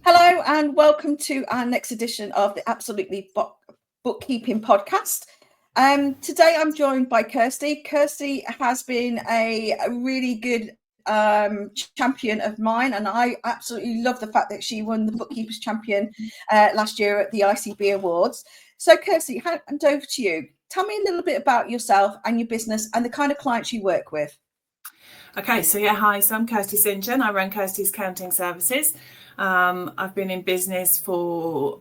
Hello and welcome to our next edition of the Absolutely Bookkeeping podcast. Today I'm joined by Kirsty. Kirsty has been a really good champion of mine, and I absolutely love the fact that she won the Bookkeepers Champion last year at the ICB Awards. So Kirsty, hand over to you. Tell me a little bit about yourself and your business and the kind of clients you work with. Okay, hi, so I'm Kirsty St John. I run Kirsty's Accounting Services. I've been in business for,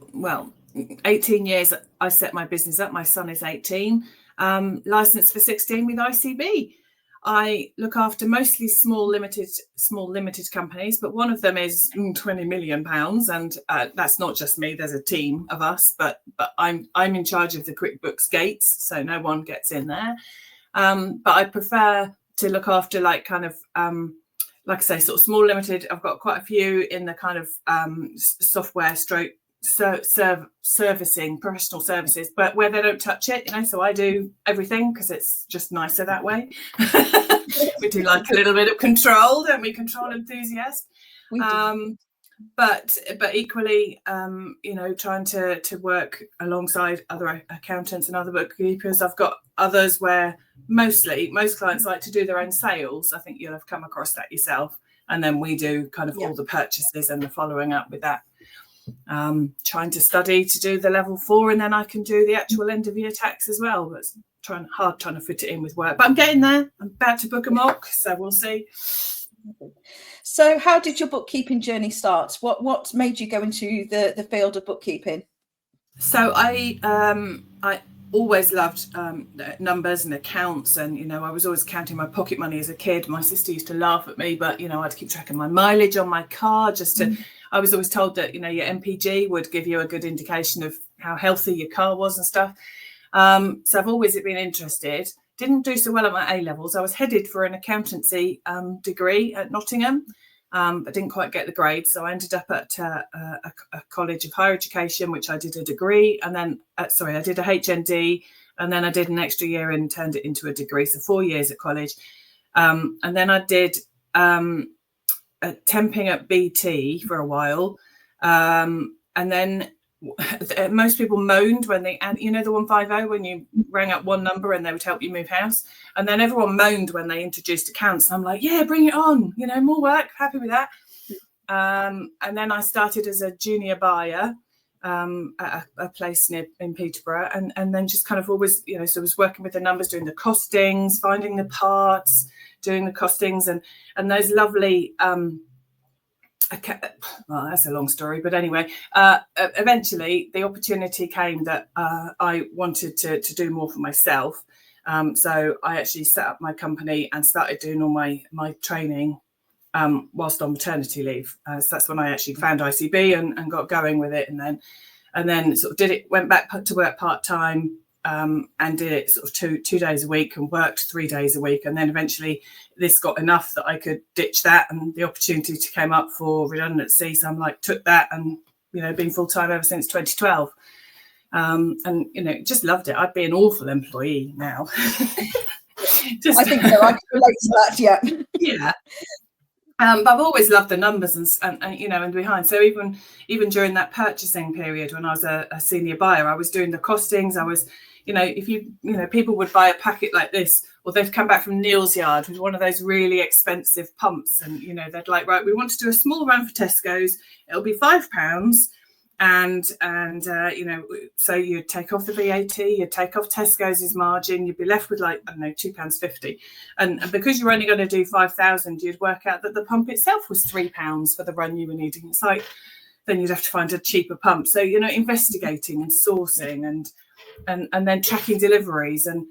18 years. I set my business up. My son is 18, licensed for 16 with ICB. I look after mostly small limited companies, but one of them is £20 million, and that's not just me. There's a team of us, but I'm in charge of the QuickBooks gates, so no one gets in there. But I prefer to look after like I say, sort of small limited. I've got quite a few in the kind of software stroke servicing, professional services, but where they don't touch it, so I do everything because it's just nicer that way. We do like a little bit of control, don't we? Control enthusiast. We do. But equally, trying to work alongside other accountants and other bookkeepers. I've got others where most clients like to do their own sales. I think you'll have come across that yourself. And then we do kind of all the purchases and the following up with that. Trying to study to do the level 4, and then I can do the actual end of year tax as well. But it's trying to fit it in with work. But I'm getting there. I'm about to book a mock, so we'll see. So how did your bookkeeping journey start? What made you go into the field of bookkeeping? So I always loved numbers and accounts, and I was always counting my pocket money as a kid. My sister used to laugh at me, but I'd keep track of my mileage on my car just to I was always told that your MPG would give you a good indication of how healthy your car was and stuff. So I've always been interested. Didn't do so well at my A levels. I was headed for an accountancy degree at Nottingham, but didn't quite get the grades. So I ended up at a college of higher education, which I did a degree, and then I did a HND, and then I did an extra year and turned it into a degree. So 4 years at college, and then I did temping at BT for a while, and then. Most people moaned when they, and the 150 when you rang up one number and they would help you move house, and then everyone moaned when they introduced accounts, and I'm like, yeah, bring it on, more work, happy with that. And then I started as a junior buyer at a place in Peterborough, and then just kind of always so I was working with the numbers, doing the costings, finding the parts, doing the costings, and those lovely well, that's a long story, but anyway, eventually the opportunity came that I wanted to do more for myself. So I actually set up my company and started doing all my training whilst on maternity leave. So that's when I actually found ICB and got going with it, and then sort of went back to work part-time, and did it sort of two days a week and worked 3 days a week. And then eventually this got enough that I could ditch that, and the opportunity came up for redundancy. So I'm like, took that, and, been full-time ever since 2012. And, just loved it. I'd be an awful employee now. I think so. I can relate to that. Yeah. Yeah. But I've always loved the numbers and behind. So even during that purchasing period, when I was a senior buyer, I was doing the costings. I was, if people would buy a packet like this, or they'd come back from Neil's Yard with one of those really expensive pumps, and they'd like, right, we want to do a small run for Tesco's. It'll be £5. And so you'd take off the VAT, you'd take off Tesco's margin, you'd be left with like, I don't know, £2.50. And because you're only going to do 5,000, you'd work out that the pump itself was £3 for the run you were needing. It's like, then you'd have to find a cheaper pump. So, investigating and sourcing and then tracking deliveries and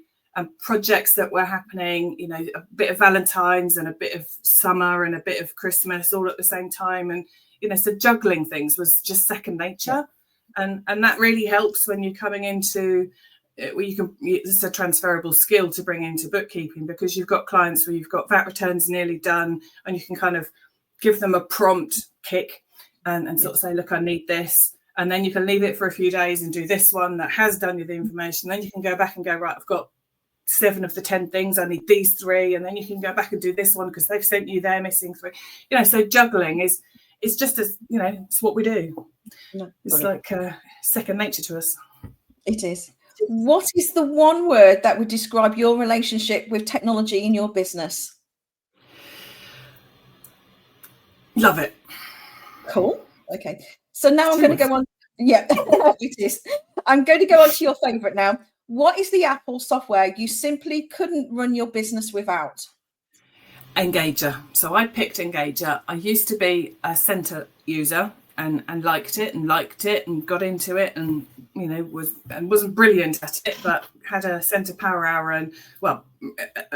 projects that were happening, a bit of Valentine's and a bit of summer and a bit of Christmas all at the same time. And so juggling things was just second nature, and that really helps when you're coming into it's a transferable skill to bring into bookkeeping, because you've got clients where you've got VAT returns nearly done, and you can kind of give them a prompt kick and sort of say, look, I need this, and then you can leave it for a few days and do this one that has done you the information. Then you can go back and go, right, I've got 7 of the 10 things, I need these 3, and then you can go back and do this one because they've sent you their missing 3. So juggling is it's just as, you know, it's what we do. No, it's like second nature to us. It is. What is the one word that would describe your relationship with technology in your business? Love it. Cool. Okay. So now I'm going to go on. Yeah, it is. I'm going to go on to your favorite now. What is the Apple software you simply couldn't run your business without? Engager. So I picked Engager. I used to be a Centre user and liked it and got into it, and, you know, wasn't brilliant at it, but had a Centre Power Hour, and, well,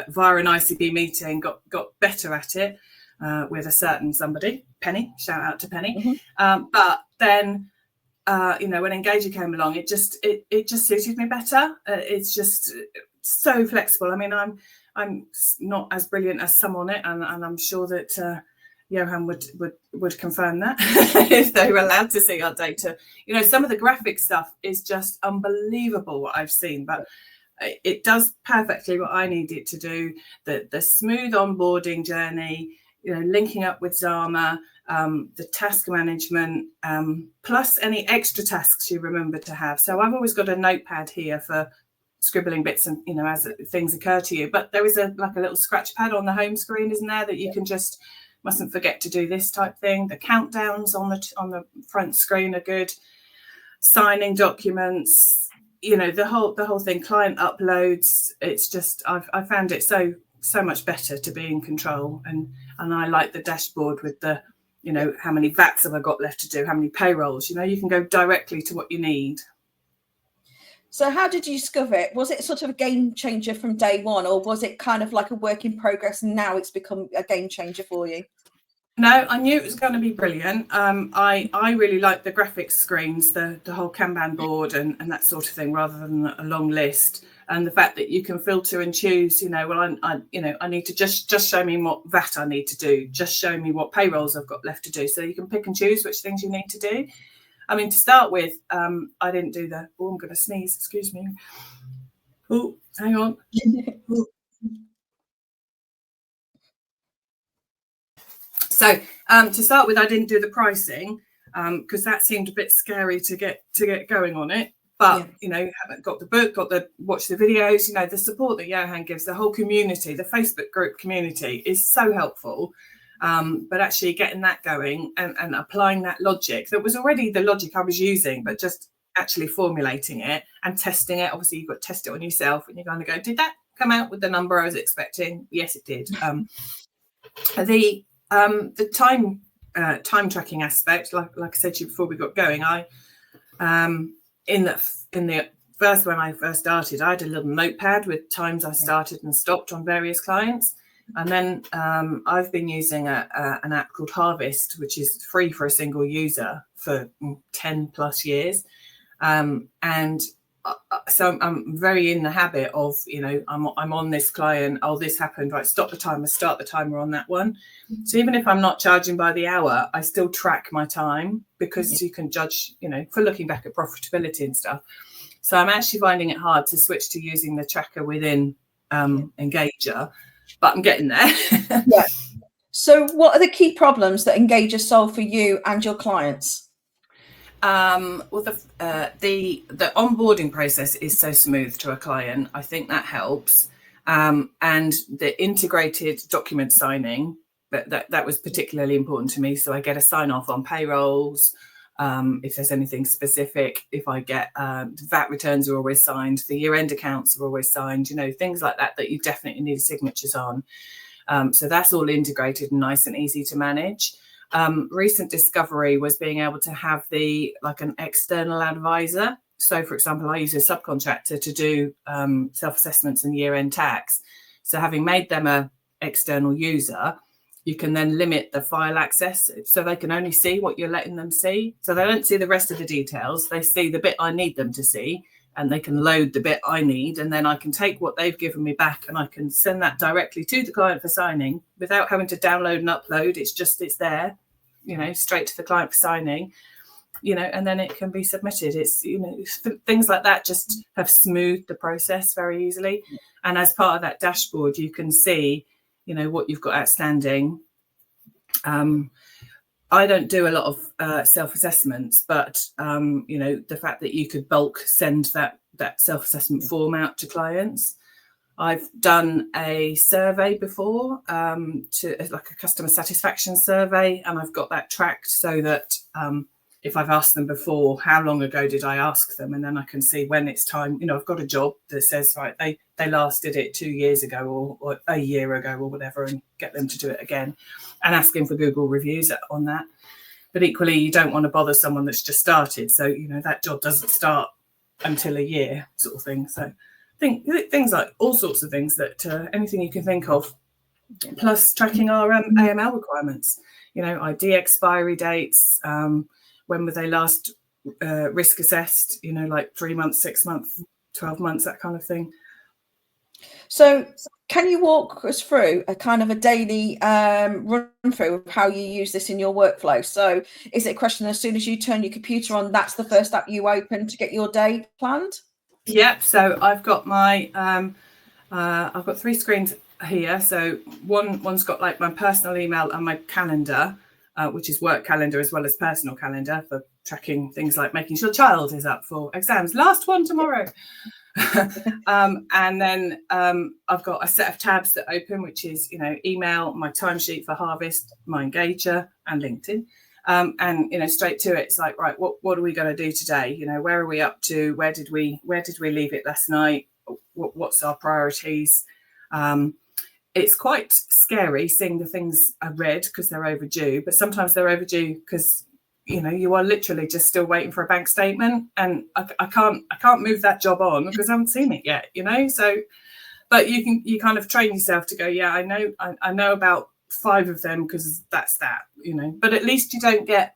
via an ICB meeting, got better at it with a certain somebody, Penny. Shout out to Penny. But then, you know, when Engager came along, it just suited me better. It's just so flexible. I mean, I'm not as brilliant as some on it, and I'm sure that Johan would confirm that if they were allowed to see our data. You know, some of the graphic stuff is just unbelievable what I've seen, but it does perfectly what I need it to do. The smooth onboarding journey, you know, linking up with Zama, the task management, plus any extra tasks you remember to have. So I've always got a notepad here for scribbling bits, and, you know, as things occur to you. But there is a little scratch pad on the home screen, isn't there, that you can just, mustn't forget to do this type thing. The countdowns on the front screen are good. Signing documents, you know, the whole thing. Client uploads. It's just, I found it so much better to be in control, and I like the dashboard with the, you know, how many VATs have I got left to do, how many payrolls. You know, you can go directly to what you need. So how did you discover it? Was it sort of a game changer from day one, or was it kind of like a work in progress and now it's become a game changer for you? No, I knew it was going to be brilliant. I really like the graphics screens, the whole Kanban board and that sort of thing, rather than a long list. And the fact that you can filter and choose, you know, well, I need to just show me what VAT I need to do, just show me what payrolls I've got left to do. So you can pick and choose which things you need to do. I mean, to start with, I didn't do the, I'm going to sneeze, excuse me. Oh, hang on. So to start with, I didn't do the pricing because that seemed a bit scary to get going on it. But, you know, got the book, watch the videos, you know, the support that Johan gives, the whole community, the Facebook group community is so helpful. But actually getting that going and applying that logic that was already the logic I was using, but just actually formulating it and testing it. Obviously, you've got to test it on yourself, and you're going to go, did that come out with the number I was expecting? Yes, it did. The time tracking aspect, like I said to you before we got going, I in the first, when I first started, I had a little notepad with times I started and stopped on various clients. And then I've been using an app called Harvest, which is free for a single user for 10 plus years. And so I'm very in the habit of, you know, I'm on this client. Oh, this happened. Right, stop the timer, start the timer on that one. So even if I'm not charging by the hour, I still track my time, because you can judge, you know, for looking back at profitability and stuff. So I'm actually finding it hard to switch to using the tracker within Engager, but I'm getting there. Yeah. So what are the key problems that Engager solve for you and your clients? Well, the onboarding process is so smooth to a client. I think that helps. And the integrated document signing, that was particularly important to me. So I get a sign off on payrolls. If there's anything specific, if I get VAT returns are always signed, the year-end accounts are always signed, you know, things like that you definitely need signatures on. So that's all integrated and nice and easy to manage. Recent discovery was being able to have an external advisor. So, for example, I use a subcontractor to do self-assessments and year-end tax. So having made them an external user, you can then limit the file access so they can only see what you're letting them see. So they don't see the rest of the details. They see the bit I need them to see, and they can load the bit I need. And then I can take what they've given me back and I can send that directly to the client for signing without having to download and upload. It's there, you know, straight to the client for signing, you know, and then it can be submitted. It's, you know, things like that just have smoothed the process very easily. And as part of that dashboard, you can see, you know, what you've got outstanding. I don't do a lot of self-assessments, but the fact that you could bulk send that self-assessment form out to clients. I've done a survey before, to like a customer satisfaction survey, and I've got that tracked so that if I've asked them before, how long ago did I ask them, and then I can see when it's time. I've got a job that says, right, they last did it 2 years ago or a year ago or whatever, and get them to do it again, and asking for Google reviews on that. But equally, you don't want to bother someone that's just started, so that job doesn't start until a year, sort of thing. So things like all sorts of things that anything you can think of, plus tracking our AML requirements, ID expiry dates, when were they last risk assessed, like 3 months, 6 months, 12 months, that kind of thing. So can you walk us through a kind of a daily run through of how you use this in your workflow? So is it a question as soon as you turn your computer on, that's the first app you open to get your day planned? Yep. So I've got my I've got 3 screens here. So one's got like my personal email and my calendar, which is work calendar as well as personal calendar for tracking things like making sure child is up for exams. Last one tomorrow. And then I've got a set of tabs that open, which is email, my timesheet for Harvest, my Engager, and LinkedIn. And straight to it, it's like, right, what are we going to do today? Where are we up to? Where did we leave it last night? What's our priorities? It's quite scary seeing the things I read because they're overdue, but sometimes they're overdue because you are literally just still waiting for a bank statement, and I can't move that job on because I haven't seen it yet. So, but you kind of train yourself to go, yeah, I know about 5 of them because that's that, but at least you don't get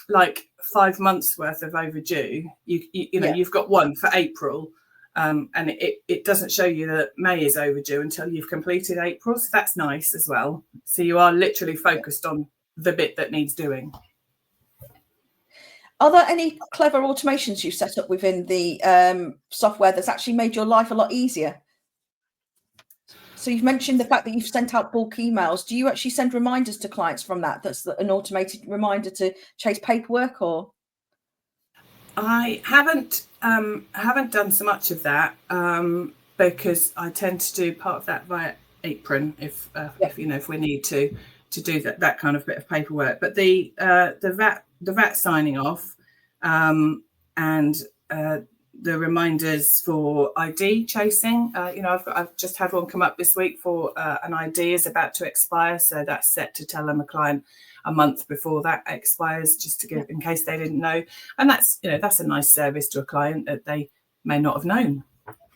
like 5 months worth of overdue. You've got one for April, and it doesn't show you that May is overdue until you've completed April, so that's nice as well. So you are literally focused on the bit that needs doing. Are there any clever automations you've set up within the software that's actually made your life a lot easier? So you've mentioned the fact that you've sent out bulk emails. Do you actually send reminders to clients from that? That's an automated reminder to chase paperwork, or? I haven't done so much of that because I tend to do part of that via Apron if we need to do that kind of bit of paperwork. But the VAT signing off and the reminders for ID chasing, I've just had one come up this week for an ID is about to expire, so that's set to tell them a client a month before that expires, just to give in case they didn't know. And that's a nice service to a client that they may not have known.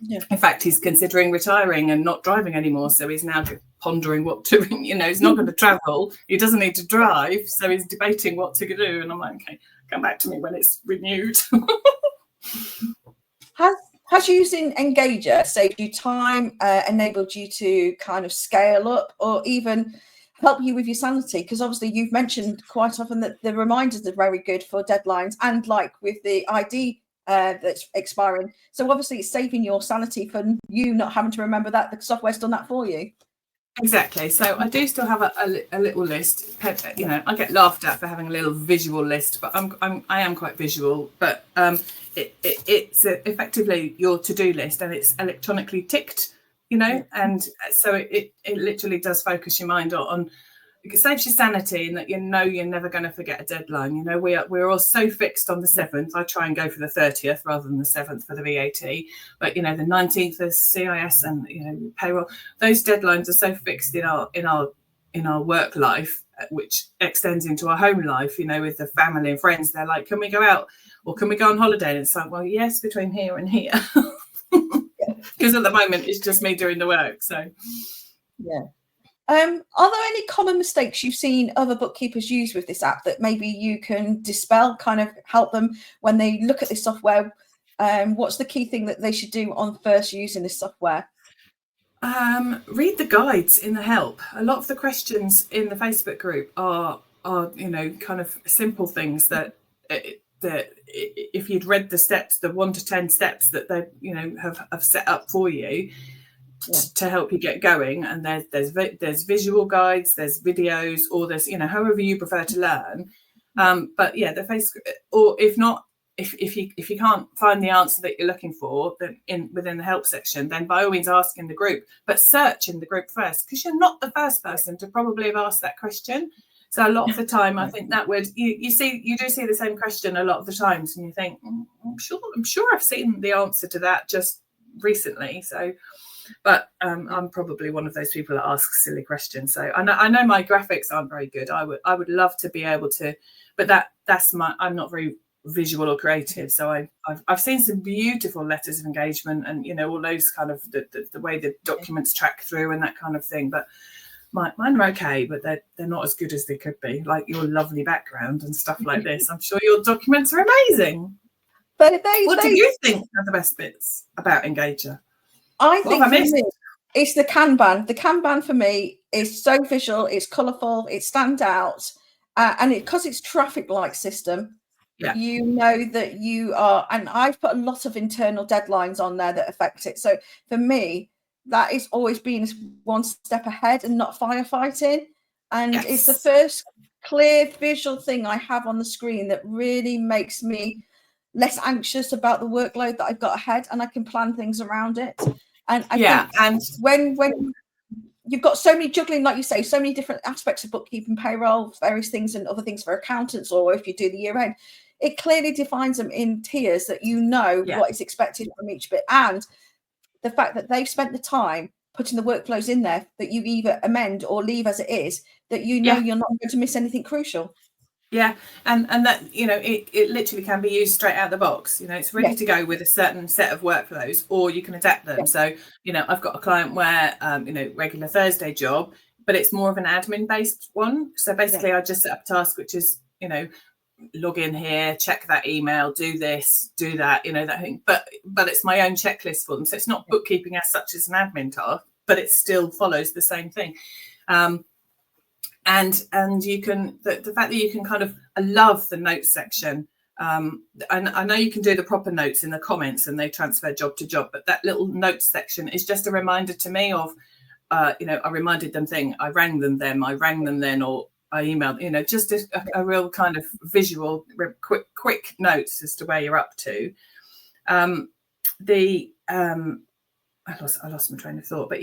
Yeah. In fact, he's considering retiring and not driving anymore, so he's now pondering what to, he's not going to travel, he doesn't need to drive, so he's debating what to do. And I'm like, okay, come back to me when it's renewed. Has using Engager saved you time, enabled you to kind of scale up, or even help you with your sanity? Because obviously you've mentioned quite often that the reminders are very good for deadlines, and like with the ID that's expiring. So obviously it's saving your sanity for you not having to remember that the software's done that for you. Exactly. So I do still have a little list. I get laughed at for having a little visual list, but I am quite visual. But it's effectively your to-do list, and it's electronically ticked, and so it literally does focus your mind on. It saves your sanity, in that you're never going to forget a deadline. We're all so fixed on the 7th. I try and go for the 30th rather than the 7th for the VAT. But the 19th is CIS and payroll. Those deadlines are so fixed in our work life, which extends into our home life. With the family and friends, they're like, "Can we go out or can we go on holiday?" And it's like, well, yes, between here and here, because at the moment it's just me doing the work. So yeah. Are there any common mistakes you've seen other bookkeepers use with this app that maybe you can dispel, kind of help them when they look at this software? What's the key thing that they should do on first using this software? Read the guides in the help. A lot of the questions in the Facebook group are kind of simple things that if you'd read the steps, the 1 to 10 steps that they have set up for you, to help you get going. And there's visual guides, there's videos, or there's however you prefer to learn. But yeah, the face, or if not, if you can't find the answer that you're looking for, then within the help section, then by all means ask in the group, but search in the group first, because you're not the first person to probably have asked that question. So a lot of the time, I think that you do see the same question a lot of the times, and you think, I'm sure I've seen the answer to that just recently. So, but I'm probably one of those people that asks silly questions. So I know my graphics aren't very good. I would love to be able to, but I'm not very visual or creative. So I've seen some beautiful letters of engagement, and all those kind of the way the documents track through and that kind of thing. But mine are okay, but they're not as good as they could be. Like your lovely background and stuff like this. I'm sure your documents are amazing. But what do you think are the best bits about Engager? I think for me, it's the Kanban. The Kanban for me is so visual, it's colourful, it stands out, and because it's traffic light system, you know that you are. And I've put a lot of internal deadlines on there that affect it. So for me, that is always being one step ahead and not firefighting. And it's the first clear visual thing I have on the screen that really makes me less anxious about the workload that I've got ahead, and I can plan things around it. And I think and when you've got so many juggling, like you say, so many different aspects of bookkeeping, payroll, various things, and other things for accountants, or if you do the year end, it clearly defines them in tiers that what is expected from each bit. And the fact that they've spent the time putting the workflows in there that you either amend or leave as it is, that you're not going to miss anything crucial. Yeah, and that it literally can be used straight out of the box. It's ready to go with a certain set of workflows, or you can adapt them. So I've got a client where regular Thursday job, but it's more of an admin based one. So basically I just set up a task which is log in here, check that email, do this, do that, that thing. But it's my own checklist for them. So it's not bookkeeping as such as an admin task, but it still follows the same thing. And you can the fact that you can I love the notes section. And I know you can do the proper notes in the comments and they transfer job to job, but that little notes section is just a reminder to me of I reminded them I rang them then, or I emailed, just a real kind of visual, quick notes as to where you're up to. I lost my train of thought, but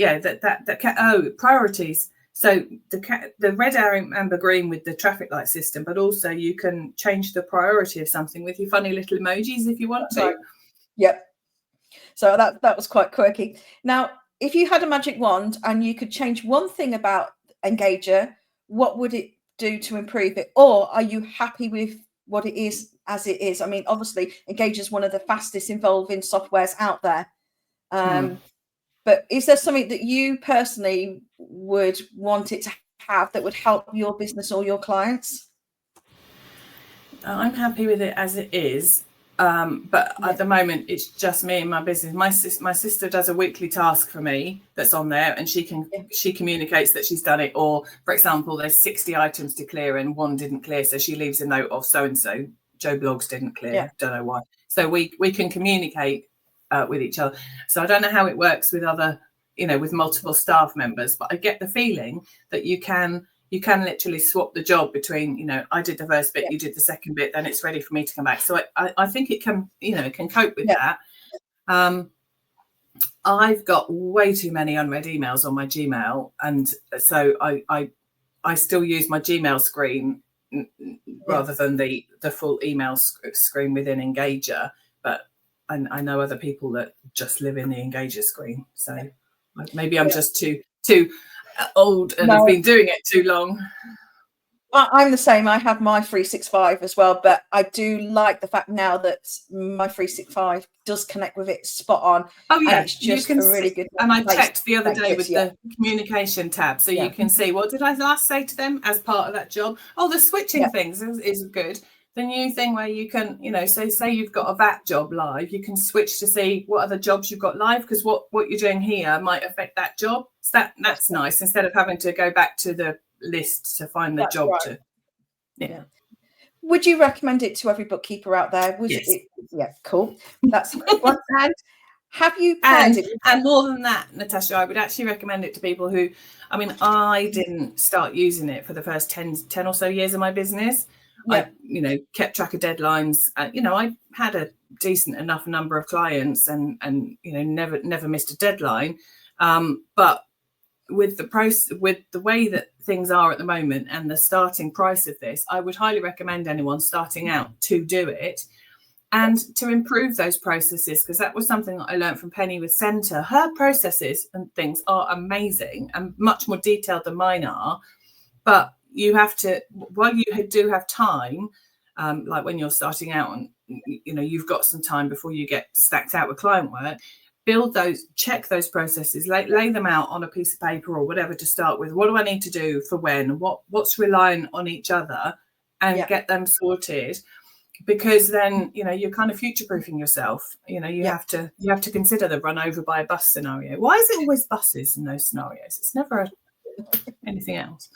priorities. So the red, amber, green with the traffic light system, but also you can change the priority of something with your funny little emojis if you want to. Right. Yep. So that was quite quirky. Now, if you had a magic wand and you could change one thing about Engager, what would it do to improve it? Or are you happy with what it is as it is? I mean, obviously, Engager is one of the fastest evolving softwares out there. But is there something that you personally would want it to have that would help your business or your clients? I'm happy with it as it is. But at the moment, it's just me and my business. My sister does a weekly task for me that's on there, and she communicates that she's done it. Or, for example, there's 60 items to clear and one didn't clear, so she leaves a note of so-and-so. Joe Blogs didn't clear, don't know why. So we can communicate with each other. So I don't know how it works with other, with multiple staff members, but I get the feeling that you can literally swap the job between, I did the first bit, you did the second bit, then it's ready for me to come back. So I think it can, it can cope with that. I've got way too many unread emails on my Gmail, and so I still use my Gmail screen rather than the full email screen within Engager. But I know other people that just live in the Engager screen. So maybe I'm just too old and have been doing it too long. I'm the same. I have my 365 as well, but I do like the fact now that my 365 does connect with it spot on. Oh yeah, and it's just a really good. And I checked the other day with the communication tab, so you can see what did I last say to them as part of that job. Oh, the switching things is good. The new thing where you can, say you've got a VAT job live, you can switch to see what other jobs you've got live, because what you're doing here might affect that job. So that's nice, instead of having to go back to the list to find the job. Right. Would you recommend it to every bookkeeper out there? Yes. Cool. That's a great one. And have you paired it? And more than that, Natasha, I would actually recommend it to people who, I didn't start using it for the first 10 or so years of my business. I kept track of deadlines. I had a decent enough number of clients and never missed a deadline. But with the way that things are at the moment and the starting price of this, I would highly recommend anyone starting out to do it and to improve those processes, because that was something that I learned from Penny with Centre. Her processes and things are amazing and much more detailed than mine are. But you have to, while you do have time, like when you're starting out and you've got some time before you get stacked out with client work, check those processes, lay them out on a piece of paper or whatever to start with. What do I need to do for when? What's relying on each other, and get them sorted, because then you're kind of future-proofing yourself. You have to consider the run over by a bus scenario. Why is it always buses in those scenarios? It's never anything else.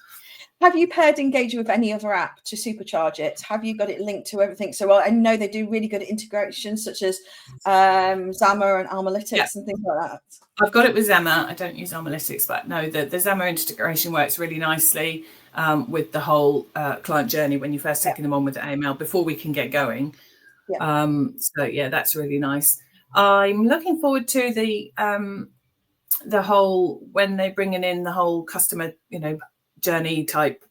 Have you paired Engager with any other app to supercharge it? Have you got it linked to everything? So I know they do really good integrations, such as Xammer and Analytics and things like that. I've got it with Xammer. I don't use Analytics, but no, the Xammer integration works really nicely with the whole client journey when you're first taking them on with the AML before we can get going. So that's really nice. I'm looking forward to the whole, when they're bringing in the whole customer, journey type,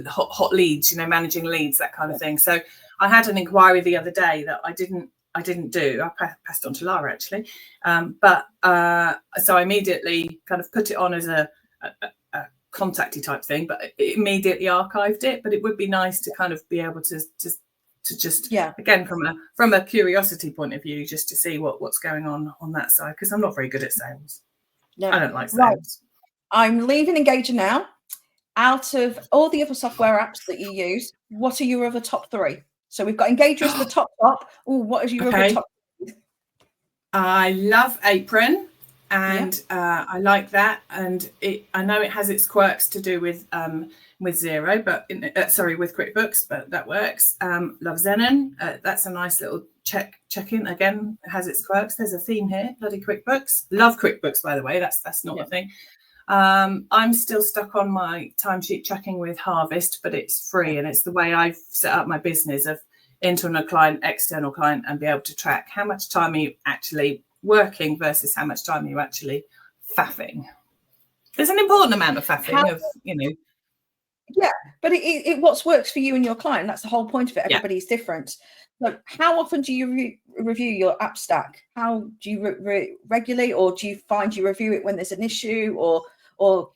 hot leads, managing leads, that kind of thing. So I had an inquiry the other day that I didn't do. I passed on to Lara actually, but so I immediately kind of put it on as a contacty type thing, but it immediately archived it. But it would be nice to kind of be able to just again from a curiosity point of view, just to see what's going on that side, because I'm not very good at sales. No, I don't like sales. Right. I'm leaving Engager now. Out of all the other software apps that you use, what are your other top 3? So we've got Engager as the top. Oh, what is your other top 3? I love Apron, and I like that, and I know it has its quirks to do with Xero, but with QuickBooks, but that works. Love Zenon. That's a nice little check-in. Again, it has its quirks. There's a theme here. Bloody QuickBooks. Love QuickBooks, by the way. That's not a thing. I'm still stuck on my timesheet tracking with Harvest, but it's free, and it's the way I've set up my business of internal client, external client, and be able to track how much time are you actually working versus how much time are you actually faffing. There's an important amount of faffing Yeah, but it what works for you and your client. That's the whole point of it. Everybody's different. So how often do you review your app stack? How do you regularly, or do you find you review it when there's an issue, or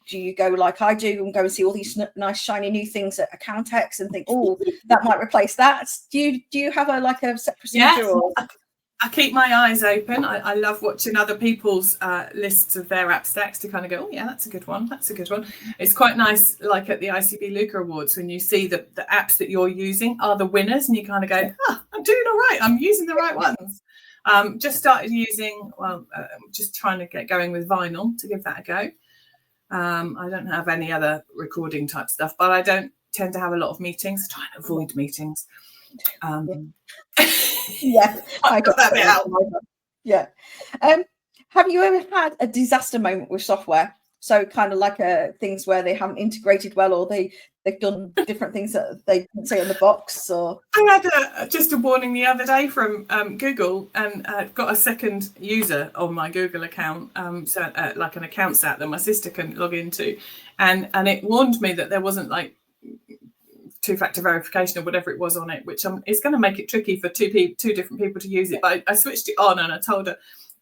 do you go like I do and go and see all these nice shiny new things at Accountex and think, oh, that might replace that? Do you have a set procedure? Or? I keep my eyes open. I love watching other people's lists of their app stacks to kind of go, oh yeah, that's a good one. That's a good one. It's quite nice, like at the ICB Luca Awards, when you see the apps that you're using are the winners, and you kind of go, I'm doing all right. I'm using the right ones. Just started using, just trying to get going with Vinyl to give that a go. I don't have any other recording type stuff, but I don't tend to have a lot of meetings. I try and avoid meetings. I got that bit out. Have you ever had a disaster moment with software? So kind of like things where they haven't integrated well, or they've done different things that they didn't say on the box? Or I had just a warning the other day from Google, and got a second user on my Google account, like an accounts app that my sister can log into, and it warned me that there wasn't like two-factor verification or whatever it was on it, which is going to make it tricky for two different people to use it. But I switched it on and I told her.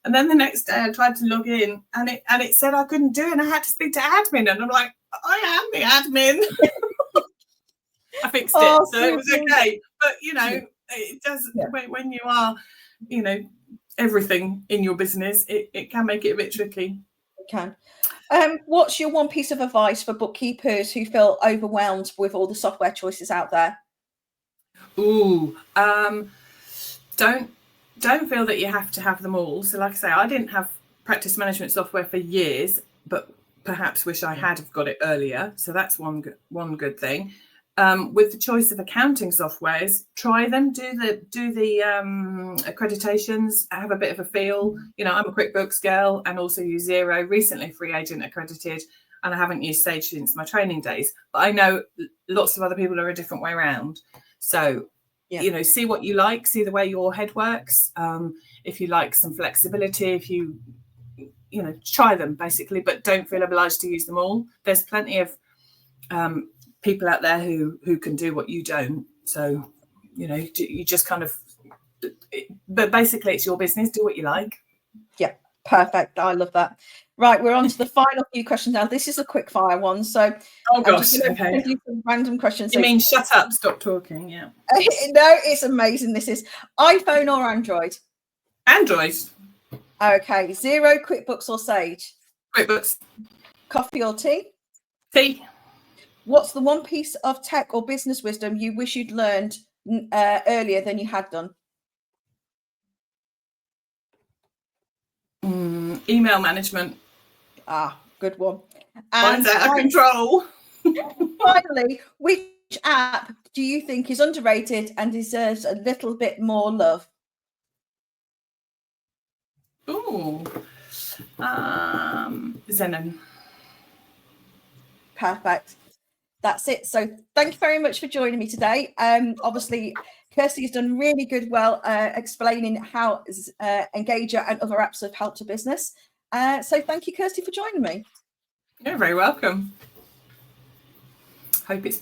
And then the next day I tried to log in, and it said I couldn't do it, and I had to speak to admin. And I'm like, I am the admin. I fixed it, so it was okay. But it does when you are, everything in your business, it can make it a bit tricky. It can. What's your one piece of advice for bookkeepers who feel overwhelmed with all the software choices out there? Don't feel that you have to have them all. So like I say, I didn't have practice management software for years, but perhaps wish I had have got it earlier. So that's one good thing. With the choice of accounting softwares, try them, do the accreditations, have a bit of a feel. I'm a QuickBooks girl and also use Xero, recently free agent accredited. and I haven't used Sage since my training days. But I know lots of other people are a different way around. So, you know, see what you like, see the way your head works. If you like some flexibility, if you know, try them basically, but don't feel obliged to use them all. There's plenty of people out there who can do what you don't. So, you know, you just kind of, but basically it's your business. Do what you like. Yeah, perfect. I love that. Right, we're on to the final few questions now. This is a quick fire one. So oh gosh, okay. Do some random questions. You mean shut up, stop talking? Yeah. No, it's amazing. This is iPhone or Android? Android. Okay. Xero, QuickBooks or Sage? QuickBooks. Coffee or tea? Tea. What's the one piece of tech or business wisdom you wish you'd learned earlier than you had done? Email management. Ah, good one. And it's out of control. Finally, which app do you think is underrated and deserves a little bit more love? Ooh. Zenon. Perfect. That's it. So thank you very much for joining me today. Obviously, Kirsty has done really good explaining how Engager and other apps have helped a business. So thank you, Kirsty, for joining me. You're very welcome. Hope it's